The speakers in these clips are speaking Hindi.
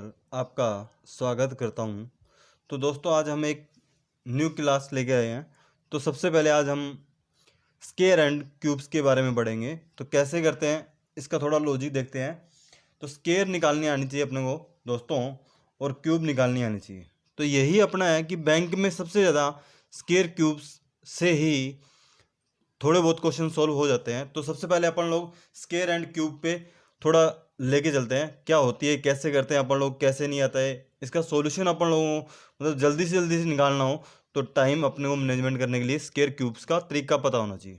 आपका स्वागत करता हूं। तो दोस्तों आज हम एक न्यू क्लास लेके आए हैं। तो सबसे पहले आज हम स्क्वायर एंड क्यूब्स के बारे में पढ़ेंगे। तो कैसे करते हैं इसका थोड़ा लॉजिक देखते हैं। तो स्क्वायर निकालनी आनी चाहिए अपने को दोस्तों, और क्यूब निकालनी आनी चाहिए। तो यही अपना है कि बैंक में सबसे ज़्यादा स्क्वायर क्यूब्स से ही थोड़े बहुत क्वेश्चन सॉल्व हो जाते हैं। तो सबसे पहले अपन लोग स्क्वायर एंड क्यूब पे थोड़ा लेके चलते हैं, क्या होती है, कैसे करते हैं अपन लोग, कैसे नहीं आता है इसका सॉल्यूशन। अपन लोगों को मतलब जल्दी से निकालना हो तो टाइम अपने को मैनेजमेंट करने के लिए स्क्वायर क्यूब्स का तरीका पता होना चाहिए।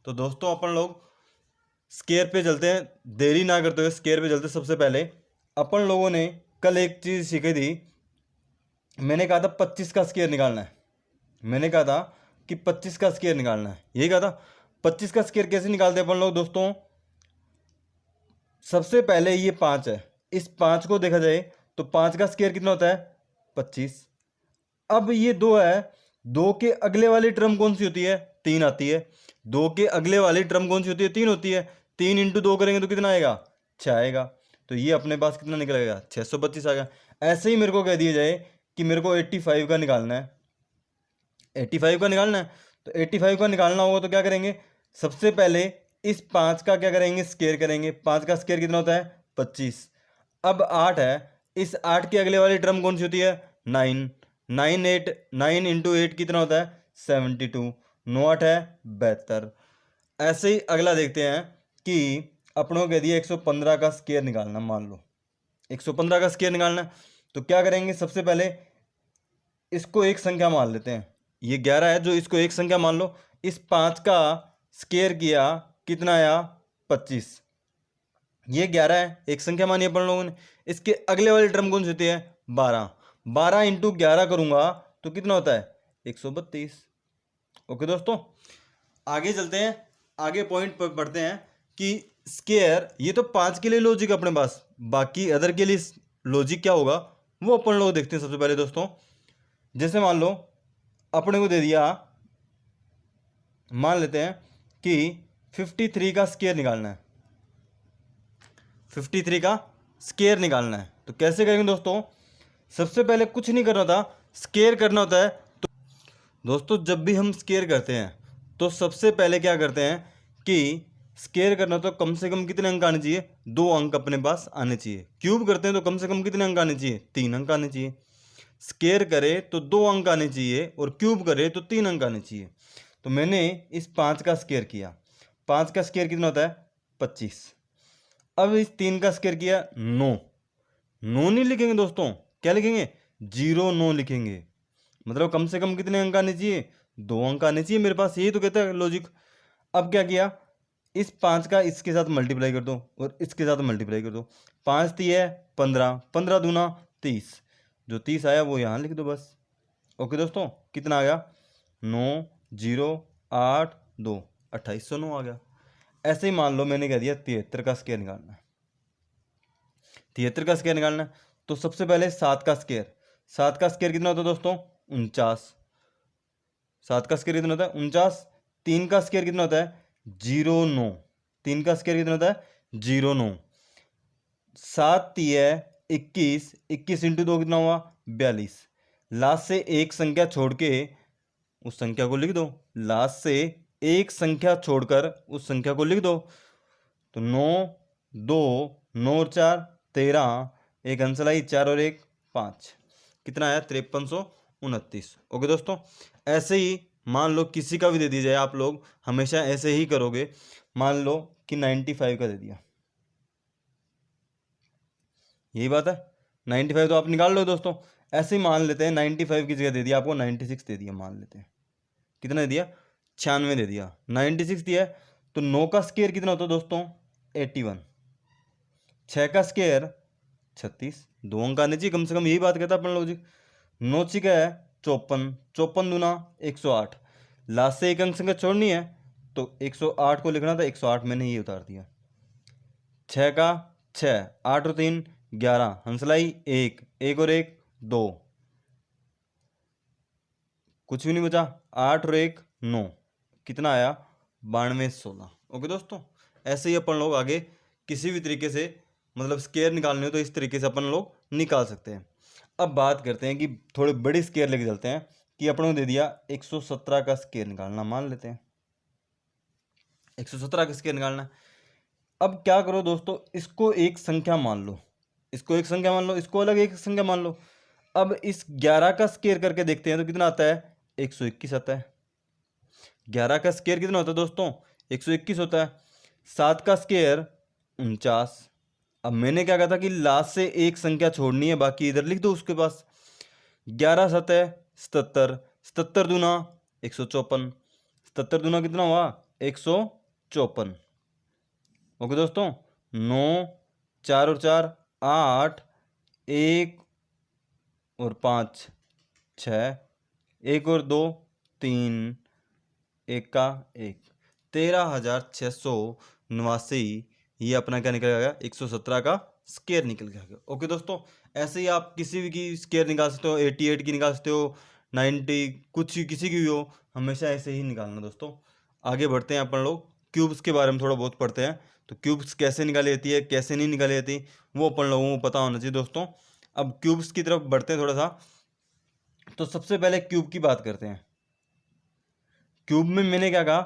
तो दोस्तों अपन लोग स्क्वायर पे चलते हैं, देरी ना करते हुए स्क्वायर पे चलते। सबसे पहले अपन लोगों ने कल एक चीज़ सीखी थी। मैंने कहा था 25 का स्क्वायर निकालना है। मैंने कहा था कि 25 का स्क्वायर निकालना है, यही कहा था। 25 का स्क्वायर कैसे निकालते हैं अपन लोग दोस्तों? सबसे पहले ये 5 है, इस 5 को देखा जाए तो 5 का स्क्वायर कितना होता है? 25। अब ये 2 है, 2 के अगले वाली टर्म कौन सी होती है? 3 आती है। 2 के अगले वाली टर्म कौन सी होती है? 3 होती है। 3 इंटू 2 करेंगे तो कितना आएगा? 6 आएगा। तो ये अपने पास कितना निकलेगा? 625 आ गया। ऐसे ही मेरे को कह दिया जाए कि मेरे को 85 का निकालना है। 85 का निकालना है तो 85 का निकालना होगा तो क्या करेंगे? सबसे पहले इस 5 का क्या करेंगे? स्क्वायर करेंगे। 5 का स्क्वायर कितना होता है? 25। अब 8 है, इस 8 के अगले वाली टर्म कौन सी होती है? 9। 9 इंटू 8 कितना होता है? 72। 9 8 है 72। ऐसे ही अगला देखते हैं कि अपनों को कह दिया 115 का स्क्वायर निकालना। मान लो 115 का स्क्वायर निकालना है तो क्या करेंगे? सबसे पहले इसको एक संख्या मान लेते हैं। ये 11 है, जो इसको एक संख्या मान लो। इस 5 का स्क्वायर किया, कितना आया? 25। ये 11 है, एक संख्या मानी अपन लोगों ने। इसके अगले वाली टर्म कौन सी होती है? 12। 12 इंटू 11 करूंगा तो कितना होता है? 132। ओके दोस्तों, आगे चलते हैं। आगे पॉइंट पर पढ़ते हैं कि स्क्वायर, ये तो 5 के लिए लॉजिक अपने पास, बाकी अदर के लिए लॉजिक क्या होगा वो अपन लोग देखते हैं। सबसे पहले दोस्तों, जैसे मान लो अपने को दे दिया, मान लेते हैं कि 53 का स्क्वायर निकालना है। 53 का स्क्वायर निकालना है तो कैसे करेंगे दोस्तों? सबसे पहले कुछ नहीं करना था, स्क्वायर करना होता है। तो दोस्तों जब भी हम स्क्वायर करते हैं तो सबसे पहले क्या करते हैं कि स्क्वायर करना तो कम से कम कितने अंक आने चाहिए? 2 अंक अपने पास आने चाहिए। क्यूब करते हैं तो कम से कम कितने अंक आने चाहिए? 3 अंक आने चाहिए। स्क्वायर करे तो 2 अंक आने चाहिए और क्यूब करे तो 3 अंक आने चाहिए। तो मैंने इस 5 का स्क्वायर किया। 5 का स्क्वायर कितना होता है? 25। अब इस 3 का स्क्वायर किया, 9। 9 नहीं लिखेंगे दोस्तों, क्या लिखेंगे? 0 9 लिखेंगे। मतलब कम से कम कितने अंक आने चाहिए? 2 अंक आने चाहिए मेरे पास, यही तो कहता है लॉजिक। अब क्या किया? इस 5 का इसके साथ मल्टीप्लाई कर दो और इसके साथ मल्टीप्लाई कर दो। 5 3 है 15, 15 दूना 30। जो 30 आया वो यहाँ लिख दो बस। ओके दोस्तों, कितना आ गया? 9 0 8 2 2809 आ गया। ऐसे ही मान लो मैंने कह दिया 73 का स्क्वायर निकालना है। 73 का स्क्वायर निकालना है तो सबसे पहले 7 का स्क्वायर। 7 का स्क्वायर कितना होता है दोस्तों? 49। 7 का स्क्वायर कितना होता है? 49। 3 का स्क्वायर कितना होता है? 0 9। 3 का स्क्वायर कितना होता है? 0 9। 7 3 है 21। 21 इंटू 2 कितना हुआ? 42। लास्ट से एक संख्या छोड़ के उस संख्या को लिख दो। लास्ट से एक संख्या छोड़कर उस संख्या को लिख दो। तो 9 2 9 और 4 13, एक आंसर आई 4 और 1 5, कितना आया? 5329। ओके दोस्तों, ऐसे ही मान लो किसी का भी दे दिया जाए, आप लोग हमेशा ऐसे ही करोगे। मान लो कि 95 का दे दिया, यही बात है। 95 तो आप निकाल लो दोस्तों। ऐसे ही मान लेते हैं 95 की जगह दे दिया आपको 96 दे दिया। मान लेते हैं कितना दे दिया? 96 दे दिया। 96 दिया है तो 9 का स्क्वायर कितना होता है दोस्तों? 81। 6 का स्क्वायर 36। 2 अंक आने चाहिए कम से कम, यही बात कहता है अपन लॉजिक। 9 6 है 54। 54 दूना 108। लास्ट से एक अंक संख्या छोड़नी है तो 108 को लिखना था, 108 मैंने ये उतार दिया। 6 का 6, 8 और 3 11, हंसलाई 1, 1 और 1 2, कुछ भी नहीं बचा। 8 और 1 9, कितना आया? 9216। ओके दोस्तों, ऐसे ही अपन लोग आगे किसी भी तरीके से मतलब स्क्वायर निकालने हो तो इस तरीके से अपन लोग निकाल सकते हैं। अब बात करते हैं कि थोड़े बड़ी स्केयर लेके चलते हैं कि अपनों को दे दिया 117 का स्केयर निकालना, मान लेते हैं 117 का स्केयर निकालना है। अब क्या करो दोस्तों, इसको एक संख्या मान लो, इसको एक संख्या मान लो, इसको अलग एक संख्या मान लो। अब इस 11 का स्केयर करके देखते हैं तो कितना आता है, 121 आता है। 11 का स्केयर कितना होता है दोस्तों, 121 होता है। 7 का स्केयर 49। अब मैंने क्या कहा था कि लास्ट से एक संख्या छोड़नी है, बाकी इधर लिख दो उसके पास। 11 7 77, 77 दूना 154, 77 दूना कितना हुआ 154। ओके दोस्तों, 9 4 और 4 8, 1 और 5 6, 1 और 2 3, 1 का 1, 13,689। ये अपना क्या निकल गया, 117 का स्केयर निकल गया। ओके दोस्तों, ऐसे ही आप किसी भी की स्केयर निकाल सकते हो, 88 की निकाल सकते हो, 90, कुछ किसी की भी हो, हमेशा ऐसे ही निकालना दोस्तों। आगे बढ़ते हैं अपन लोग, क्यूब्स के बारे में थोड़ा बहुत पढ़ते हैं। तो क्यूब्स कैसे निकाली जाती है, कैसे नहीं निकाली जाती, वो अपन लोगों को पता होना चाहिए दोस्तों। अब क्यूब्स की तरफ बढ़ते हैं थोड़ा सा। तो सबसे पहले क्यूब की बात करते हैं। क्यूब में मैंने क्या कहा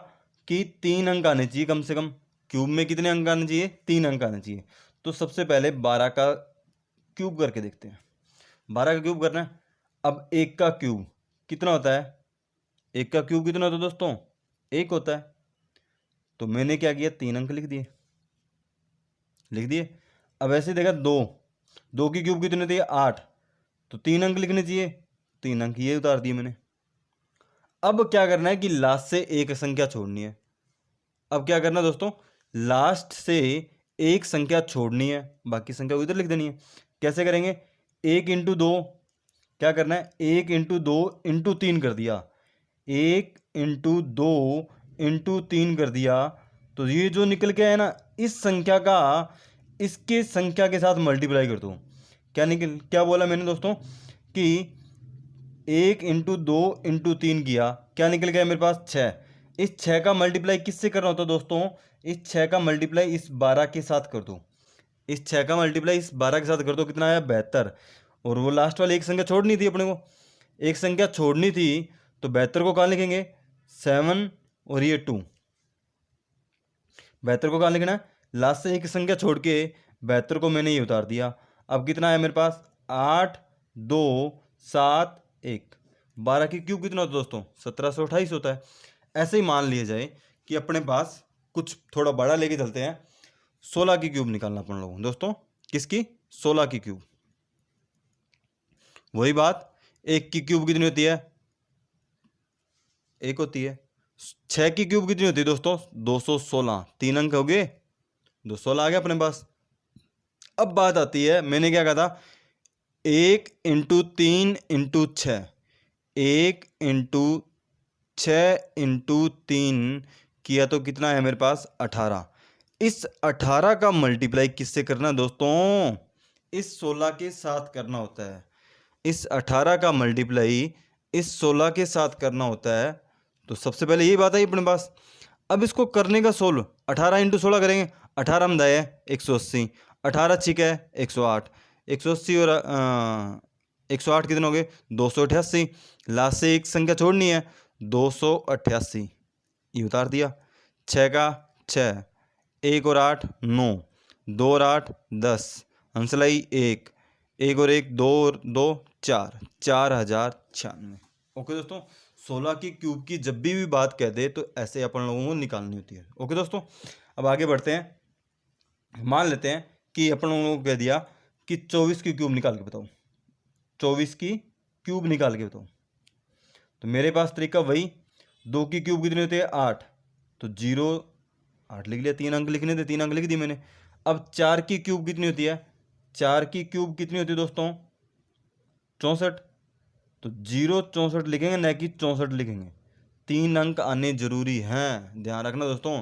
कि 3 अंक आने चाहिए कम से कम। क्यूब में कितने अंक आने चाहिए, 3 अंक आने चाहिए। तो सबसे पहले 12 का क्यूब करके देखते हैं। 12 का क्यूब करना है। अब 1 का क्यूब कितना होता है, 1 का क्यूब कितना होता है दोस्तों, 1 होता है। तो मैंने क्या किया, 3 अंक लिख दिए। अब ऐसे देखा 2 की क्यूब कितने थे, 8। तो 3 अंक लिखने चाहिए, 3 अंक ये उतार दिए मैंने। अब क्या करना है कि लास्ट से एक संख्या छोड़नी है। अब क्या करना है दोस्तों, लास्ट से एक संख्या छोड़नी है, बाकी संख्या उधर लिख देनी है। कैसे करेंगे, 1 इंटू 2 क्या करना है, 1 इंटू 2 इंटू 3 कर दिया, 1 इंटू 2 इंटू 3 कर दिया। तो ये जो निकल के आया ना, इस संख्या का इसके संख्या के साथ मल्टीप्लाई कर दो। क्या बोला मैंने दोस्तों कि 1 इंटू 2 इंटू 3 किया, क्या निकल गया मेरे पास, 6। इस 6 का मल्टीप्लाई किससे करना होता है दोस्तों, इस 6 का मल्टीप्लाई इस 12 के साथ कर दो। इस 6 का मल्टीप्लाई इस 12 के साथ कर दो, कितना आया 72। और वो लास्ट वाली एक संख्या छोड़नी थी अपने को, एक संख्या छोड़नी थी। तो 72 को कहाँ लिखेंगे, 7 और ये 2। 72 को कहाँ लिखना है, लास्ट से एक संख्या छोड़ के 72 को मैंने ये उतार दिया। अब कितना है मेरे पास, 8 2 7 1। 12 की क्यूब कितना होता है दोस्तों, 1728 होता है। ऐसे ही मान लिया जाए कि अपने पास कुछ थोड़ा बड़ा लेके चलते हैं, 16 की क्यूब निकालना अपन लोगों दोस्तों। किसकी, 16 की क्यूब। वही बात, 1 की क्यूब कितनी होती है, 1 होती है। 6 की क्यूब कितनी होती है दोस्तों, 216। 3 अंक हो गए, 216 आ गया अपने पास। अब बात आती है, मैंने क्या कहा था, 1 इंटू 3 इंटू 6, 1 इंटू 6 इंटू 3 किया तो कितना है मेरे पास, 18। इस 18 का मल्टीप्लाई किससे करना दोस्तों, इस 16 के साथ करना होता है। इस 18 का मल्टीप्लाई इस 16 के साथ करना होता है। तो सबसे पहले यही बात आई अपने पास। अब इसको करने का सोल्व, 18 इंटू 16 करेंगे, 18 हम दाए 180, 18 छिक है 108, 180 और 108 कितने हो गए, 288। लास्ट से एक संख्या छोड़नी है, 288 ये उतार दिया। 6 का 6, 1 और 8 9, 2 और 8 10, हंसलाई 1, 1 और 1 2 और 2 4, 4096। ओके दोस्तों, 16 की क्यूब की जब भी बात कह दे तो ऐसे अपन लोगों को निकालनी होती है। ओके दोस्तों, अब आगे बढ़ते हैं। मान लेते हैं कि अपन लोगों को कह दिया कि 24 की क्यूब निकाल के बताओ, 24 की क्यूब निकाल के बताओ। तो मेरे पास तरीका वही, 2 की क्यूब कितनी होती है, 8। तो 0 8 लिख लिया, 3 अंक लिखने थे, 3 अंक लिख दिए मैंने। अब 4 की क्यूब कितनी होती है, 4 की क्यूब कितनी होती है दोस्तों, 64। तो 0 64 लिखेंगे, न कि 64 लिखेंगे। 3 अंक आने जरूरी हैं, ध्यान रखना दोस्तों,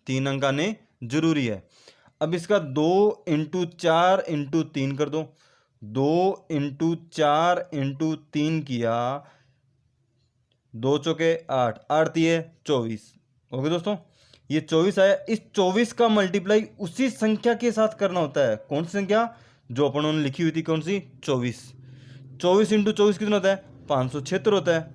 3 अंक आने जरूरी है। अब इसका 2 इंटू 4 इंटू 3 कर दो, 2 इंटू 4 इंटू 3 किया, 2 चौके 8, 8 दिए 24। ओके दोस्तों, ये 24 आया। इस 24 का मल्टीप्लाई उसी संख्या के साथ करना होता है। कौन सी संख्या, जो अपन ने लिखी हुई थी कौन सी, 24। 24 इंटू 24 कितना होता है, 576 होता है।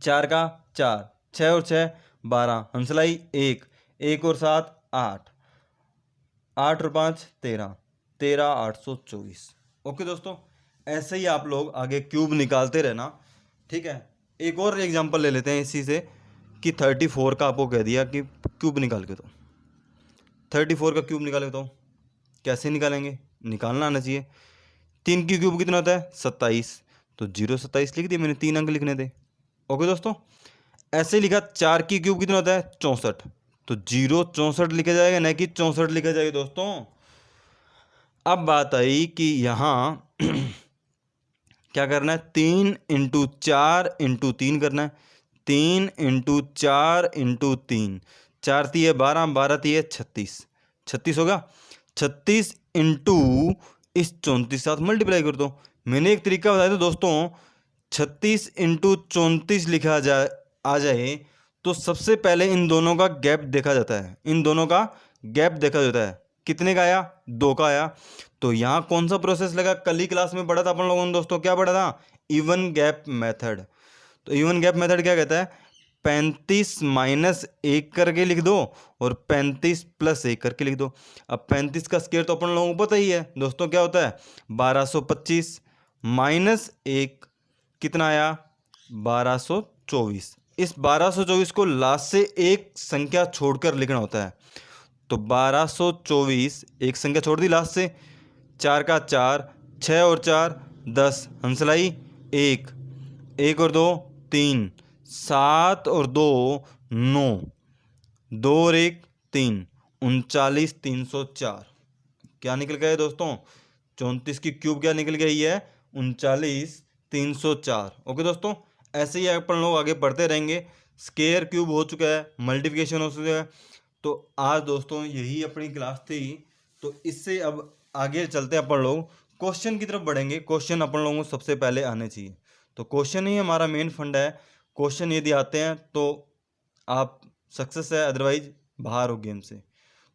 4 का 4, 6 और 6 12, हंसलाई 1, 1 और 7 8, 8 और 5 13, 13 824। ओके दोस्तों, ऐसे ही आप लोग आगे क्यूब निकालते रहना, ठीक है। एक और एग्जांपल ले लेते हैं इसी से कि 34 का आपको कह दिया कि क्यूब निकाल के दो। 34 का क्यूब निकाले तो कैसे निकालेंगे, निकालना आना चाहिए। 3 की क्यूब कितना होता है, 27, तो 0 27 लिख दिया मैंने, 3 अंक लिखने थे। ओके दोस्तों, ऐसे लिखा 4 की क्यूब कितना होता है, 64, तो 0 64 लिखा जाएगा, नहीं कि 64 लिखा जाएगा दोस्तों। अब बात आई कि यहाँ क्या करना है, 3 इंटू 4 इंटू 3 करना है। 3 इंटू 4 इंटू 3, 4 3 12, 12 3 36, 36 होगा। 36 इंटू इस 34 साथ मल्टीप्लाई कर दो। मैंने एक तरीका बताया था दोस्तों, 36 इंटू 34 लिखा आ जाए तो सबसे पहले इन दोनों का गैप देखा जाता है। इन दोनों का गैप देखा जाता है, कितने का आया, 2 का आया। तो यहाँ कौन सा प्रोसेस लगा, कल ही क्लास में पढ़ा था अपन लोगों ने दोस्तों, क्या पढ़ा था, इवन गैप मेथड। तो इवन गैप मेथड क्या कहता है, 35 माइनस 1 करके लिख दो और 35 प्लस 1 करके लिख दो। अब 35 का स्क्वायर तो अपन लोगों को पता ही है दोस्तों, क्या होता है, 1225 माइनस 1 कितना आया, 1224। इस 1224 को लास्ट से एक संख्या छोड़कर लिखना होता है। तो 1224 एक संख्या छोड़ दी लास्ट से, 4 का 4, 6 और 4 10, हंसलाई 1, 1 और 2 3, 7 और 2 9, 2 और 1 3, 39 304। क्या निकल गया है दोस्तों, 34 की क्यूब क्या निकल गई है, 39 304। ओके दोस्तों, ऐसे ही अपन लोग आगे बढ़ते रहेंगे। स्क्वायर क्यूब हो चुका है, मल्टीप्लिकेशन हो चुका है। तो आज दोस्तों यही अपनी क्लास थी। तो इससे अब आगे चलते हैं अपन लोग क्वेश्चन की तरफ बढ़ेंगे। क्वेश्चन अपन लोगों को सबसे पहले आने चाहिए, तो क्वेश्चन ही हमारा मेन फंड है। क्वेश्चन यदि आते हैं तो आप सक्सेस है, अदरवाइज बाहर हो गेम से।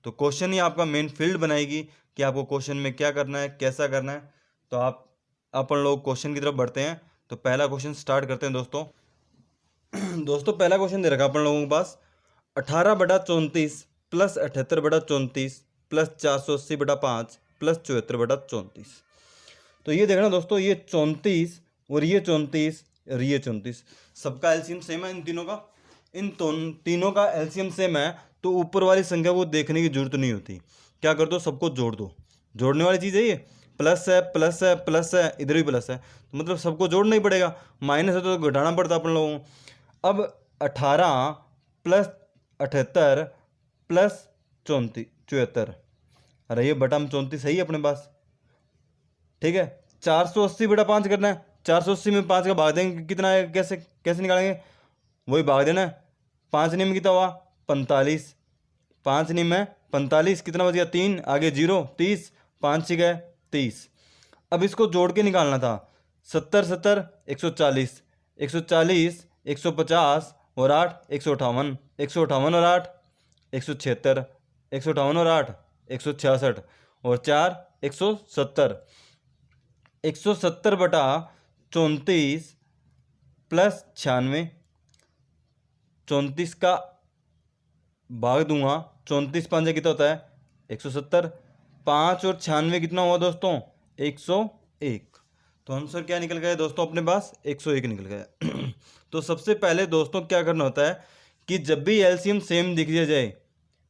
तो क्वेश्चन ही आपका मेन फील्ड बनाएगी कि आपको क्वेश्चन में क्या करना है, कैसा करना है। तो आप अपन लोग क्वेश्चन की तरफ बढ़ते हैं। तो पहला क्वेश्चन स्टार्ट करते हैं दोस्तों। दोस्तों पहला क्वेश्चन दे रखा अपन लोगों के पास, 18/34 प्लस 78/34 प्लस 480/5 प्लस 74/34। तो ये देखना दोस्तों, ये 34 और ये 34 और ये 34, सबका एलसीएम सेम है इन तीनों का। इन तीनों का एलसीएम सेम है, तो ऊपर वाली संख्या को देखने की जरूरत नहीं होती। क्या कर दो, सबको जोड़ दो। जोड़ने वाली चीज़ है ये, प्लस है प्लस है प्लस है, इधर भी प्लस है, तो मतलब सबको जोड़ना ही पड़ेगा। माइनस है तो घटाना पड़ता अपन लोगों को। अब 18 प्लस 78 प्लस 74, अरे ये बटा 34 सही है अपने पास, ठीक है। 480/5 करना है, 480 में 5 का भाग देंगे कितना है, कैसे कैसे निकालेंगे, वही भाग देना है। 5 नियम कितना हुआ, 45, 5 नियम में 45, कितना बच गया 3, आगे 0 30, 5 6 गए 30। अब इसको जोड़ के निकालना था, 70 70 140, 140 150 और 8 158, 158 और 8 176, 158 और 8 166 और 4 170। 170/34 प्लस 96, 34 का भाग दूंगा, 34 5 कितना होता है 170, 5 और 96 कितना हुआ दोस्तों 101। तो आंसर क्या निकल गया दोस्तों अपने पास, 101 निकल गया। तो सबसे पहले दोस्तों क्या करना होता है कि जब भी एलसीएम सेम दिख जाए,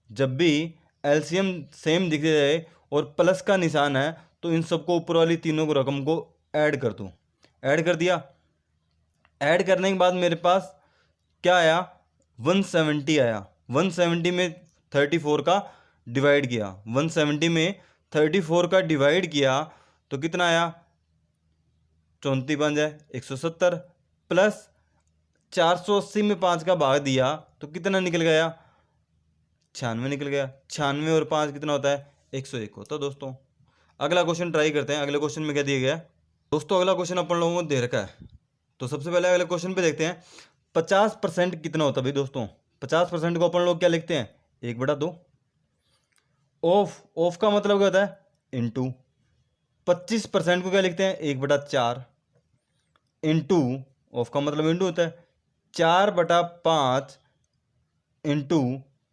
जब भी एलसीएम सेम दिख जाए और प्लस का निशान है, तो इन सबको ऊपर वाली तीनों को रकम को ऐड कर दूँ। ऐड कर दिया, ऐड करने के बाद मेरे पास क्या आया 170 आया। 170 में 34 का डिवाइड किया, 170 में 34 का डिवाइड किया तो कितना आया 34 5 है 170, प्लस 480 में 5 का भाग दिया तो कितना निकल गया 96 निकल गया। 96 और 5 कितना होता है 101 होता है दोस्तों। अगला क्वेश्चन ट्राई करते हैं। अगले क्वेश्चन में क्या दिया गया है दोस्तों, अगला क्वेश्चन अपन लोगों को दे रखा है। तो सबसे पहले अगले क्वेश्चन पे देखते हैं 50% कितना होता है भाई दोस्तों। 50% को अपन लोग क्या लिखते हैं 1/2। ऑफ का मतलब क्या होता है इंटू, 25% को क्या लिखते हैं 1/4 इंटू, ऑफ का मतलब इंटू होता है 4/5 इंटू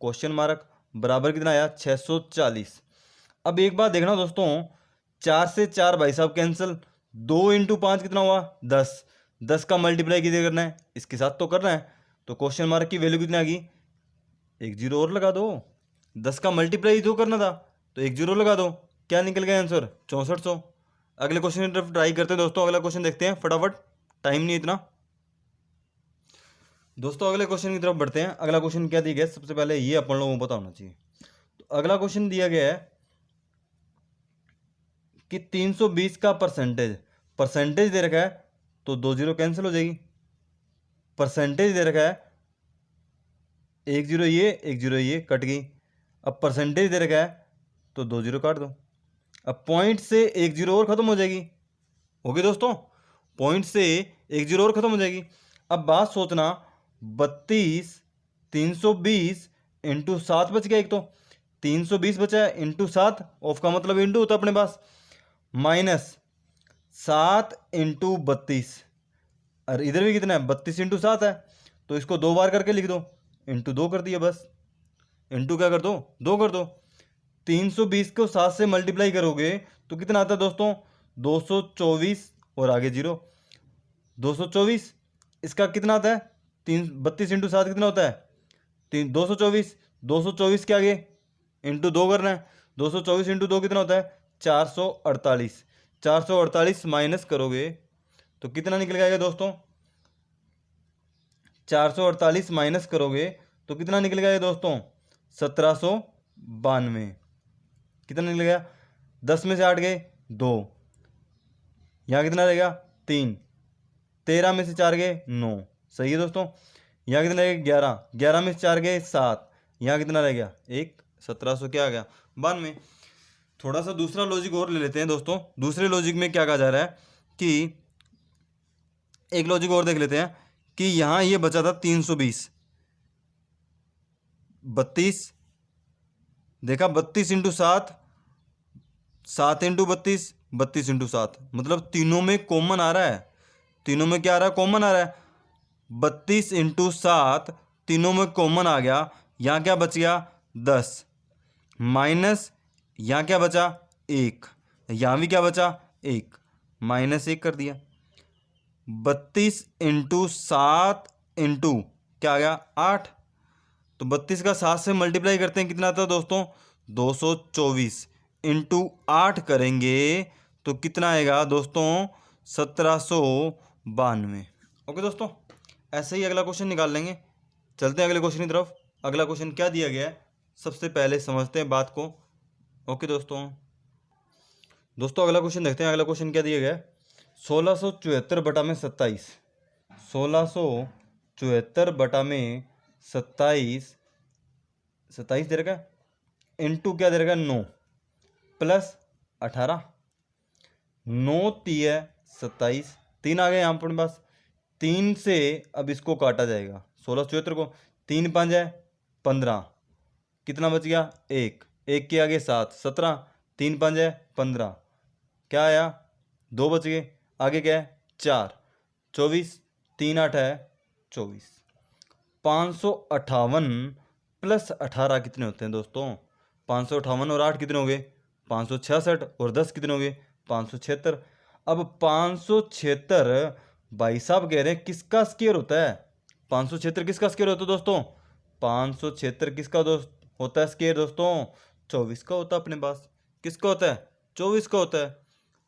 क्वेश्चन मार्क बराबर कितना आया 640। अब एक बात देखना दोस्तों, 4 से 4 भाई साहब कैंसिल, 2 इंटू 5 कितना हुआ 10, 10 का मल्टीप्लाई कितने करना है इसके साथ तो करना है, तो क्वेश्चन मार्क की वैल्यू कितनी आ गई, एक जीरो और लगा दो, 10 का मल्टीप्लाई जो करना था तो एक जीरो लगा दो, क्या निकल गया आंसर 6400। अगले क्वेश्चन की तरफ ट्राई करते हैं दोस्तों, अगला क्वेश्चन देखते हैं फटाफट, टाइम नहीं इतना। दोस्तों अगले क्वेश्चन की तरफ बढ़ते हैं। अगला क्वेश्चन क्या दिया गया है, सबसे पहले ये अपन लोगों को पता होना चाहिए। तो अगला क्वेश्चन दिया गया है कि 320 का परसेंटेज, परसेंटेज दे रखा है तो 2 जीरो कैंसिल हो जाएगी, परसेंटेज दे रखा है, एक जीरो ये कट गई। अब परसेंटेज दे रखा है तो 2 जीरो काट दो। अब पॉइंट से एक जीरो और खत्म हो जाएगी, होगी दोस्तों, पॉइंट से एक जीरो और खत्म हो जाएगी। अब बात सोचना, 32 320 इंटू 7 बच गया, एक तो 320 बचा है इंटू 7, ऑफ का मतलब इंटू होता है अपने पास, माइनस 7 इंटू 32, और इधर भी कितना है 32 इंटू 7 है, तो इसको 2 बार करके लिख दो, इंटू 2 कर दिया बस, इंटू क्या कर दो 2 कर दो। 320 को 7 से मल्टीप्लाई करोगे तो कितना आता है दोस्तों 224, और आगे जीरो 224, इसका कितना आता है 32 इंटू 7 कितना होता है 224, 224 के आगे इंटू 2 करना है, 224 इंटू 2 कितना होता है 448, 448 माइनस करोगे तो कितना निकल जाएगा दोस्तों, 448 माइनस करोगे तो कितना निकल गया दोस्तों 1792, कितना निकल गया, 10 में से 8 गए 2, यहाँ कितना रहेगा 3, 13 में से 4 गए 9, सही है दोस्तों। यहाँ कितना रहेगा 11, 11 में से 4 गए 7, यहाँ कितना रह गया 1, 1700 क्या आ गया 92। थोड़ा सा दूसरा लॉजिक और ले लेते हैं दोस्तों। दूसरे लॉजिक में क्या कहा जा रहा है कि एक लॉजिक और देख लेते हैं कि यहाँ ये बचा था 320, 32 देखा, 32 इंटू 7, 7 इंटू 32, 32 इंटू 7, मतलब तीनों में कॉमन आ रहा है, तीनों में क्या आ रहा है कॉमन आ रहा है, 32 इंटू 7 तीनों में कॉमन आ गया, यहाँ क्या बच गया 10, माइनस यहाँ क्या बचा 1, यहाँ भी क्या बचा 1, माइनस 1 कर दिया। 32 इंटू 7 इंटू क्या आ गया 8, तो 32 का 7 से मल्टीप्लाई करते हैं कितना आता है दोस्तों 224, इंटू 8 करेंगे तो कितना आएगा दोस्तों 1792। ओके दोस्तों, ऐसे ही अगला क्वेश्चन निकाल लेंगे। चलते हैं अगले क्वेश्चन की तरफ। अगला क्वेश्चन क्या दिया गया है सबसे पहले समझते हैं बात को। ओके दोस्तों अगला क्वेश्चन देखते हैं। अगला क्वेश्चन क्या दिया गया है 1674 बटा में 27, 1674 बटा में 27, 27 दे रखा है, इंटू क्या दे रखा है 9 प्लस 18, 9 तिया 27, 3 आ गए यहाँ पर अपने पास, 3 से अब इसको काटा जाएगा 1674 को, 3 5 है 15, कितना बच गया 1, 1 के आगे 7, 17, 3 5 है 15, क्या आया 2 बच गए, आगे क्या है 4, 24, 3 8 है 24, 558 प्लस 18 कितने होते हैं दोस्तों, 558 और 8 कितने हो गए 566, और 10 कितने हो गए 576। अब 576 भाई साहब कह रहे हैं किसका स्क्वायर होता है, 576 किसका स्क्वायर होता है दोस्तों, 576 किसका दोस्त होता है स्क्वायर दोस्तों 24 का होता है अपने पास, किसका होता है 24 का होता है।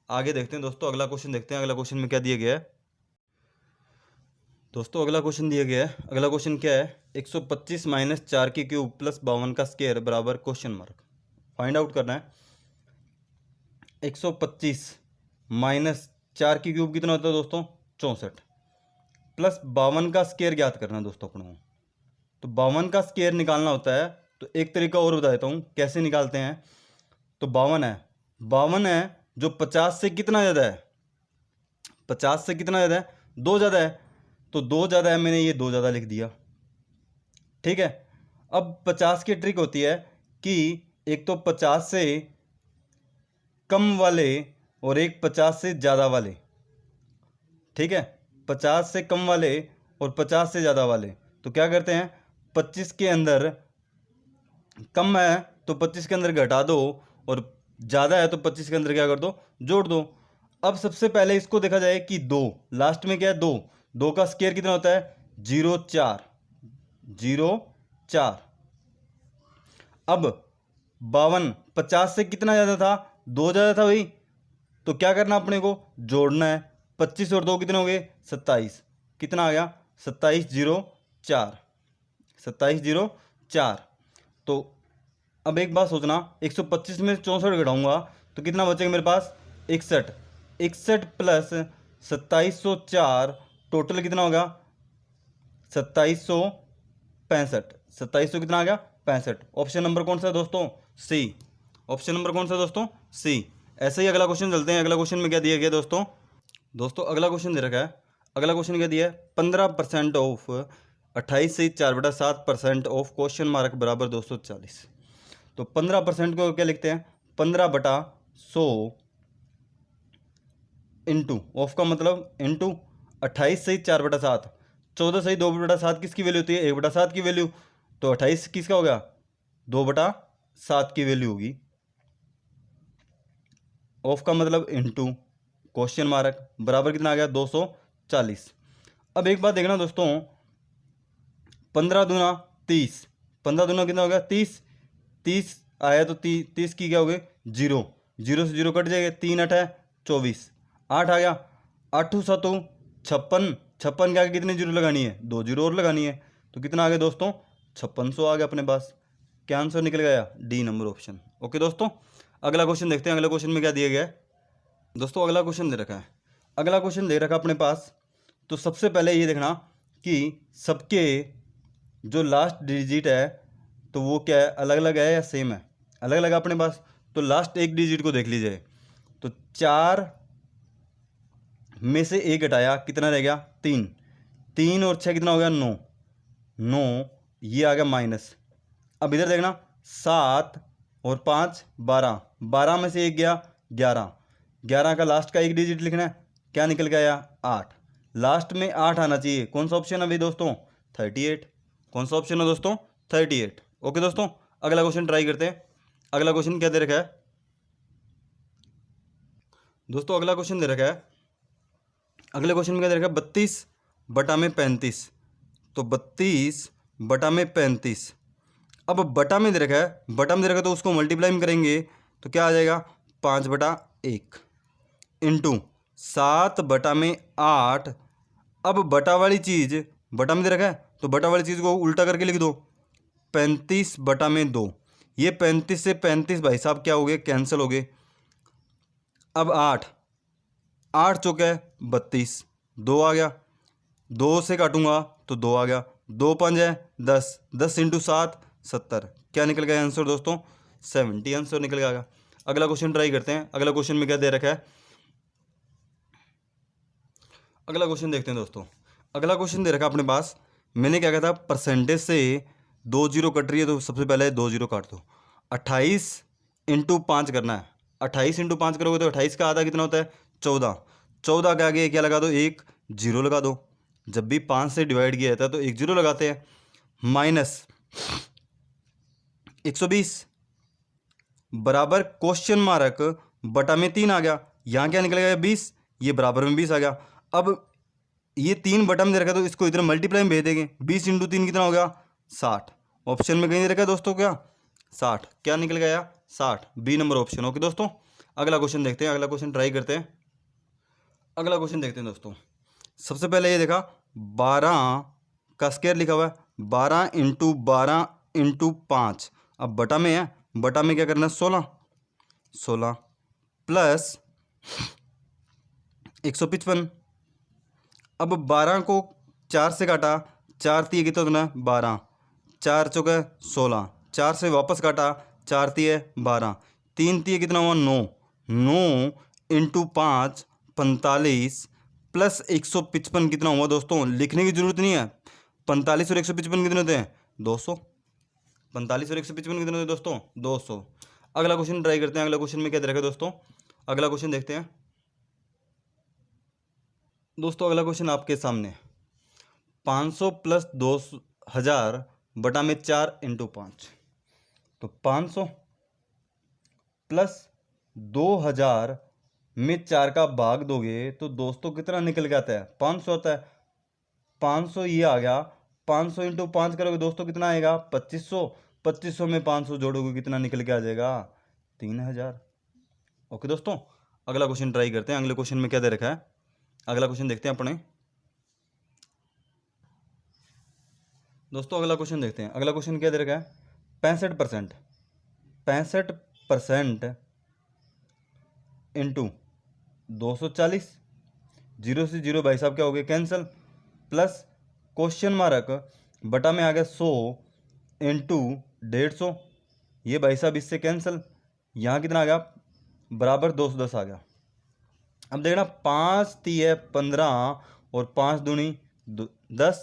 आगे देखते हैं दोस्तों, अगला क्वेश्चन देखते हैं। अगला क्वेश्चन में क्या दिया गया है दोस्तों, अगला क्वेश्चन दिया गया है, अगला क्वेश्चन क्या है 125 माइनस 4 की क्यूब प्लस 52 का स्क्वायर बराबर क्वेश्चन मार्क, फाइंड आउट करना है। 125 माइनस 4 की क्यूब कितना होता है दोस्तों 64, प्लस 52 का स्क्वायर ज्ञात करना है दोस्तों अपने को। तो 52 का स्क्वायर निकालना होता है तो एक तरीका और बता देता हूँ कैसे निकालते हैं। तो 52 है जो 50 से कितना ज़्यादा है, 50 से कितना ज़्यादा है 2 ज़्यादा है, तो 2 ज़्यादा है, मैंने ये 2 ज़्यादा लिख दिया, ठीक है। अब 50 की ट्रिक होती है कि एक तो 50 से कम वाले और एक 50 से ज़्यादा वाले, ठीक है, 50 से कम वाले और 50 से ज़्यादा वाले। तो क्या करते हैं, 25 के अंदर कम है तो 25 के अंदर घटा दो, और ज़्यादा है तो 25 के अंदर क्या कर दो, जोड़ दो। अब सबसे पहले इसको देखा जाए कि 2 लास्ट में क्या है, 2, 2 का स्क्वायर कितना होता है, 0 4, 0 4। अब 52 50 से कितना ज़्यादा था, 2 ज़्यादा था भाई, तो क्या करना अपने को, जोड़ना है। 25 और 2 कितने हो गए, 27, कितना आ गया, 27 0 4, 27 0 4। तो अब एक बात सोचना, 125 में 64 घटाऊंगा तो कितना बचेगा मेरे पास, 61, 61 प्लस 2704, टोटल कितना होगा, 2765, 2700 कितना आ गया, 65। ऑप्शन नंबर कौन सा है दोस्तों, सी। ऑप्शन नंबर कौन सा है दोस्तों, सी। ऐसे ही अगला क्वेश्चन चलते हैं। अगला क्वेश्चन में क्या दिया गया दोस्तों, अगला क्वेश्चन दे रखा है। अगला क्वेश्चन क्या दिया है, 15% ऑफ 28 से 4/7% ऑफ क्वेश्चन मार्क बराबर 240। तो 15% को क्या लिखते हैं, 15/100 इंटू, ऑफ का मतलब इंटू 28 सही 4/7, 14 सही 2/7 किसकी वैल्यू होती है, 1/7 की वैल्यू। तो 28 किसका हो गया, 2/7 की वैल्यू होगी। ऑफ का मतलब इंटू क्वेश्चन मार्क बराबर कितना आ गया, 240। अब एक बात देखना दोस्तों, 15 दूना 30, 15 दूना कितना हो गया, 30, 30 आया तो 30 की क्या हो गई, 0, 0 से 0 कट जाएगा, 3 8 है 24, 8 आ गया, 8 7 56, 56 के आगे कितनी जीरो लगानी है, 2 जीरो और लगानी है। तो कितना आ गया दोस्तों, 5600 आ गया अपने पास। क्या आंसर निकल गया, डी नंबर ऑप्शन। ओके दोस्तों, अगला क्वेश्चन देखते हैं। अगला क्वेश्चन में क्या दिया गया है दोस्तों, अगला क्वेश्चन दे रखा है। अगला क्वेश्चन दे रखा अपने पास। तो सबसे पहले ये देखना कि सबके जो लास्ट डिजिट है तो वो क्या है, अलग अलग है या सेम है, अलग अलग है अपने पास। तो लास्ट एक डिजिट को देख लीजिए, तो 4 में से 1 घटाया कितना रह गया, 3, 3 और 6 कितना हो गया, 9, 9 ये आ गया माइनस। अब इधर देखना, 7 और 5 12, 12 में से 1 गया 11, 11 का लास्ट का एक डिजिट लिखना है, क्या निकल गया 8, लास्ट में 8 आना चाहिए। कौन सा ऑप्शन है भाई दोस्तों, 38। कौन सा ऑप्शन है दोस्तों, 38। ओके दोस्तों, अगला क्वेश्चन ट्राई करते हैं। अगला क्वेश्चन क्या दे रखा है दोस्तों, अगला क्वेश्चन दे रखा है। अगले क्वेश्चन में क्या दे रखा है, 32/35। तो 32/35, अब बटा में दे रखा है, बटा में दे रखा है तो उसको मल्टीप्लाई में करेंगे तो क्या आ जाएगा, 5/1 इंटू 7/8। अब बटा वाली चीज़ बटा में दे रखा है तो बटा वाली चीज़ को उल्टा करके लिख दो, 35/2। ये 35 से 35 भाई साहब क्या हो गए, कैंसिल हो गए। अब 8 चौके 32, 2 आ गया, 2 से काटूंगा तो 2 आ गया, 2 5 है 10, 10 इंटू 7 70। क्या निकल गया आंसर दोस्तों, 70 आंसर निकल गया। अगला क्वेश्चन ट्राई करते हैं। अगला क्वेश्चन में क्या दे रखा है, अगला क्वेश्चन देखते हैं दोस्तों। अगला क्वेश्चन दे रखा है अपने पास। मैंने क्या कहा था, परसेंटेज से 2 जीरो कट रही है तो सबसे पहले 2 जीरो काट दो। 28 इंटू 5 करना है, 28 इंटू 5 करोगे तो 28 का आधा कितना होता है, 14। 14 के आगे क्या लगा दो, एक जीरो लगा दो। जब भी 5 से डिवाइड किया जाता है तो एक जीरो लगाते हैं। माइनस 120 बराबर क्वेश्चन मार्क बटा में 3 आ गया, यहाँ क्या निकल गया 20, ये बराबर में 20 आ गया। अब ये 3 बटा में दे रखा है तो इसको इधर मल्टीप्लाई में भेज देंगे, 20 इंटू 3 कितना हो गया, 60। ऑप्शन में कहीं दे रखा है दोस्तों क्या, 60। क्या निकल गया 60, बी नंबर ऑप्शन। ओके दोस्तों, अगला क्वेश्चन देखते हैं। अगला क्वेश्चन ट्राई करते हैं। अगला क्वेश्चन देखते हैं दोस्तों। सबसे पहले ये देखा 12 का स्क्वायर लिखा हुआ है, 12 इंटू 12 इंटू 5। अब बटा में है, बटा में क्या करना है, 16, 16 प्लस 155। अब 12 को 4 से काटा, 4 तीय कितना होना है 12, 4 चौके 16, 4 से वापस काटा, 4 तीय 12, 3 तीय कितना हुआ 9, 9 इंटू 5 45 प्लस 155 कितना हुआ दोस्तों, लिखने की जरूरत नहीं है। 45 और 155 कितने होते हैं, 200। 45 और 155 कितने होते हैं दोस्तों, 200। अगला क्वेश्चन ट्राई करते हैं। अगला क्वेश्चन में क्या दे रखा है दोस्तों, अगला क्वेश्चन देखते हैं। दोस्तों अगला क्वेश्चन आपके सामने 500 प्लस 2000 बटा में 4 इंटू 5। तो 500 प्लस 2000 में 4 का भाग दोगे तो दोस्तों कितना निकल के आता है, 500 आता है। 500 ये आ गया, 500 इंटू 5 करोगे दोस्तों कितना आएगा, 2500। 2500 में 500 जोड़ोगे कितना निकल के आ जाएगा, 3000। ओके दोस्तों, अगला क्वेश्चन ट्राई करते हैं। अगले क्वेश्चन में क्या दे रखा है, अगला क्वेश्चन देखते हैं अपने। दोस्तों अगला क्वेश्चन देखते हैं। अगला क्वेश्चन क्या दे रखा है, 65%। 65% इंटू 240, 0 से 0 भाई साहब क्या हो गए, कैंसिल। प्लस क्वेश्चन मार्क बटा में आ गया 100 इंटू 150, ये भाई साहब इससे कैंसिल। यहाँ कितना आ गया, बराबर 210 आ गया। अब देखना 5 3 15 और 5 दूनी 10।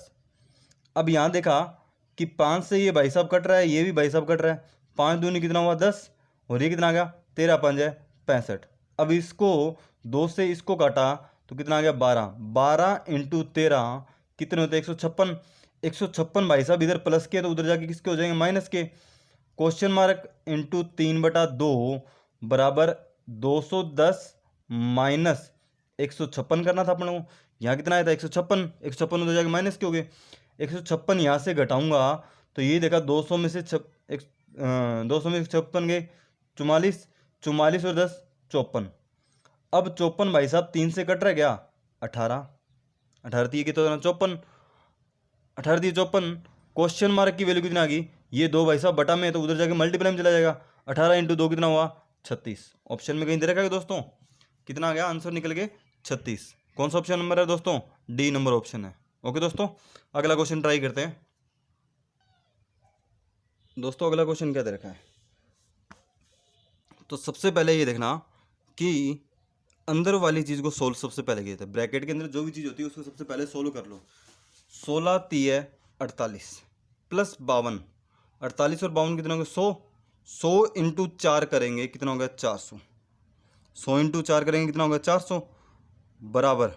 अब यहाँ देखा कि 5 से ये भाई साहब कट रहा है, ये भी भाई साहब कट रहा है। 5 दूनी कितना हुआ, 10, और ये कितना आ गया, 13 5 65। अब इसको 2 से इसको काटा तो कितना आ गया, 12। 12 इंटू 13 कितने होते हैं, 156। 156 भाई साहब इधर प्लस के तो उधर जाके किसके हो जाएंगे, माइनस के। क्वेश्चन मार्क इंटू 3/2 बराबर 210 माइनस 156 करना था अपन को। यहाँ कितना आया था, 156। 156 उधर जाके माइनस के हो गए। 156 यहाँ से घटाऊंगा तो ये देखा 200 में से 200 में 56 गए 44। 44 और 10 54। अब 54 भाई साहब 3 से कट रहा है क्या, 18। 18 थी कितना, 54। 18 थी 54। क्वेश्चन मार्क की वैल्यू कितना आ गई, ये 2 भाई साहब बटा में है तो उधर जाके मल्टीप्लाई में चला जाएगा। 18 इंटू 2 कितना हुआ, 36। ऑप्शन में कहीं दे रखा है दोस्तों, कितना आ गया, आंसर निकल के 36। कौन सा ऑप्शन नंबर है दोस्तों, डी नंबर ऑप्शन है। ओके दोस्तों, अगला क्वेश्चन ट्राई करते हैं। दोस्तों अगला क्वेश्चन क्या दे रखा है, तो सबसे पहले ये देखना कि अंदर वाली चीज़ को सोल्व सबसे पहले किया था। ब्रैकेट के अंदर जो भी चीज़ होती है उसको सबसे पहले सोल्व कर लो। 16 3 48 प्लस 52। 48 और 52 कितना होगा, 100। 100 इंटू 4 करेंगे कितना होगा, 400। 100 इंटू 4 करेंगे कितना होगा, 400 बराबर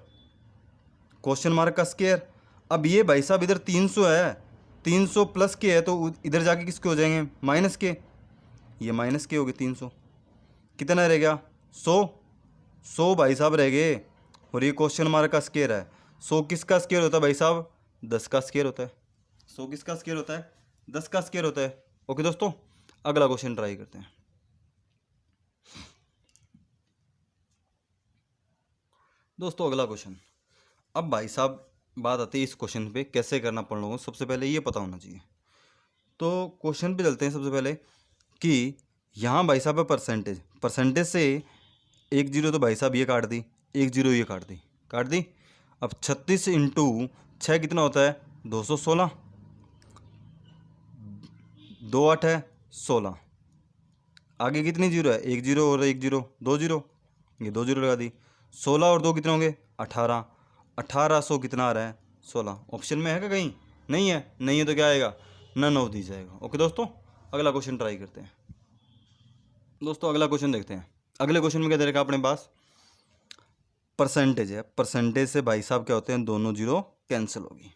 क्वेश्चन मार्क का स्क्वायर। अब ये भाई साहब इधर 300 है, 300 प्लस के है तो इधर जाके किसके हो जाएंगे, माइनस के। ये माइनस के हो गए 300, कितना रह गया, 100। 100 भाई साहब रह गए, और ये क्वेश्चन मार्क का स्क्वायर है। 100 किसका स्क्वायर होता है भाई साहब, 10 का स्क्वायर होता है। 100 किसका स्क्वायर होता है, 10 का स्क्वायर होता है। ओके दोस्तों, अगला क्वेश्चन ट्राई करते हैं। दोस्तों अगला क्वेश्चन, अब भाई साहब बात आती है इस क्वेश्चन पे कैसे करना पड़ लोगों को सबसे पहले ये पता होना चाहिए। तो क्वेश्चन पे चलते हैं सबसे पहले कि यहाँ भाई साहब है परसेंटेज। परसेंटेज से 1 0 तो भाई साहब ये काट दी, 1 0 ये काट दी। अब 36 इंटू 6 कितना होता है, 216। 2 8 है 16। आगे कितनी जीरो है, 1 0 और 1 0, 2 0, ये 2 0 लगा दी। 16 और 2 कितने होंगे, 18। 1800 कितना आ रहा है, 16। ऑप्शन में है क्या कहीं, नहीं है। नहीं है तो क्या आएगा, नन ऑफ दी जाएगा। ओके दोस्तों, अगला क्वेश्चन ट्राई करते हैं। दोस्तों अगला क्वेश्चन देखते हैं। अगले क्वेश्चन में क्या दे रखा है अपने पास, परसेंटेज है। परसेंटेज से भाई साहब क्या होते हैं, दोनों जीरो कैंसिल होगी।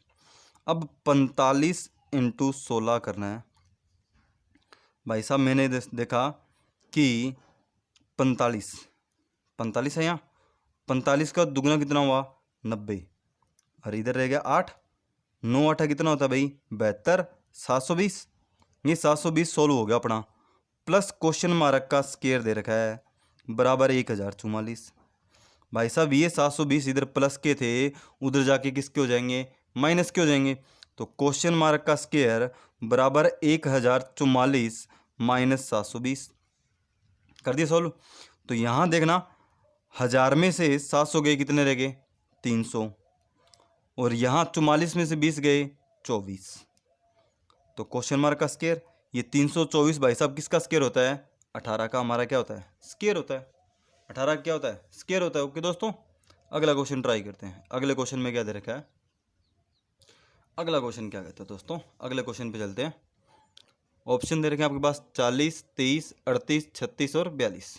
अब 45 इंटू 16 करना है। भाई साहब मैंने देखा कि 45 है यहाँ। 45 का दुगना कितना हुआ, 90, और इधर रह गया 8। 9 8 कितना होता है भाई, 72। 720, ये 720 सोल्व हो गया अपना। प्लस क्वेश्चन मार्क का स्क्वायर दे रखा है बराबर 1044। भाई साहब ये 720 इधर प्लस के थे, उधर जाके किसके हो जाएंगे, माइनस के हो जाएंगे। तो क्वेश्चन मार्क का स्क्वायर बराबर 1044 माइनस 720 कर दिया सोल्व। तो यहाँ देखना 1000 में से 700 गए, कितने रह गए, 300, और यहाँ 44 में से 20 गए 24। तो क्वेश्चन मार्क का स्क्वायर, ये 324 भाई साहब किसका स्क्वायर होता है, 18 का हमारा क्या होता है, स्क्वायर होता है। 18 क्या होता है, स्क्वायर होता है। ओके दोस्तों, अगला क्वेश्चन ट्राई करते हैं। अगले क्वेश्चन में क्या दे रखा है, अगला क्वेश्चन क्या कहता है दोस्तों, अगले क्वेश्चन पे चलते हैं। ऑप्शन दे रखे हैं आपके पास 40, 23, 38, 36 और 42।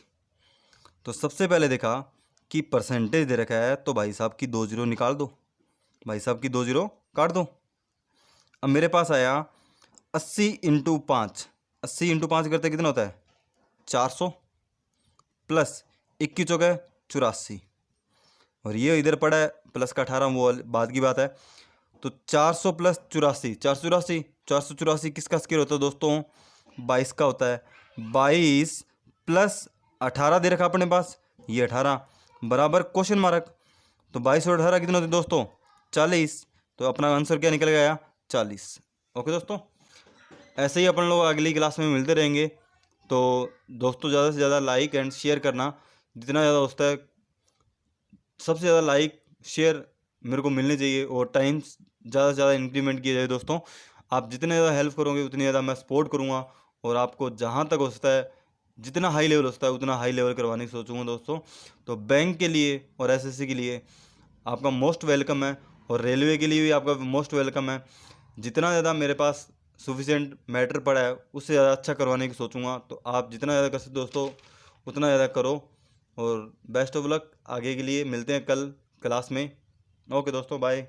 तो सबसे पहले देखा कि परसेंटेज दे रखा है, तो भाई साहब की 2 जीरो निकाल दो, भाई साहब की 2 जीरो काट दो। अब मेरे पास आया 80 इंटू 5, 80 इंटू 5 करते कितना होता है 400, प्लस 21 चौके 84, और ये इधर पड़ा है प्लस का 18, वो बाद की बात है। तो 400 प्लस 84, 484, 484 किसका स्क्वायर होता है दोस्तों 22 का होता है। 22 प्लस 18 दे रखा अपने पास, ये 18 बराबर क्वेश्चन मार्क। तो 22 और 18 कितने होते हैं दोस्तों 40। तो अपना आंसर क्या निकल गया 40। ओके दोस्तों, ऐसे ही अपन लोग अगली क्लास में मिलते रहेंगे। तो दोस्तों ज़्यादा से ज़्यादा लाइक एंड शेयर करना, जितना ज़्यादा होता है सबसे ज़्यादा लाइक शेयर मेरे को मिलने चाहिए, और टाइम ज़्यादा से ज़्यादा इंक्रीमेंट किया जाए दोस्तों। आप जितने ज़्यादा हेल्प करोगे उतनी ज़्यादा मैं सपोर्ट करूँगा, और आपको जहाँ तक हो सकता है जितना हाई लेवल हो सकता है उतना हाई लेवल करवाने की सोचूंगा दोस्तों। तो बैंक के लिए और एसएससी के लिए आपका मोस्ट वेलकम है, और रेलवे के लिए भी आपका मोस्ट वेलकम है। जितना ज़्यादा मेरे पास सफिशिएंट मैटर पड़ा है उससे ज़्यादा अच्छा करवाने की सोचूंगा। तो आप जितना ज़्यादा कर सकते दोस्तों उतना ज़्यादा करो, और बेस्ट ऑफ लक। आगे के लिए मिलते हैं कल क्लास में। ओके दोस्तों, बाय।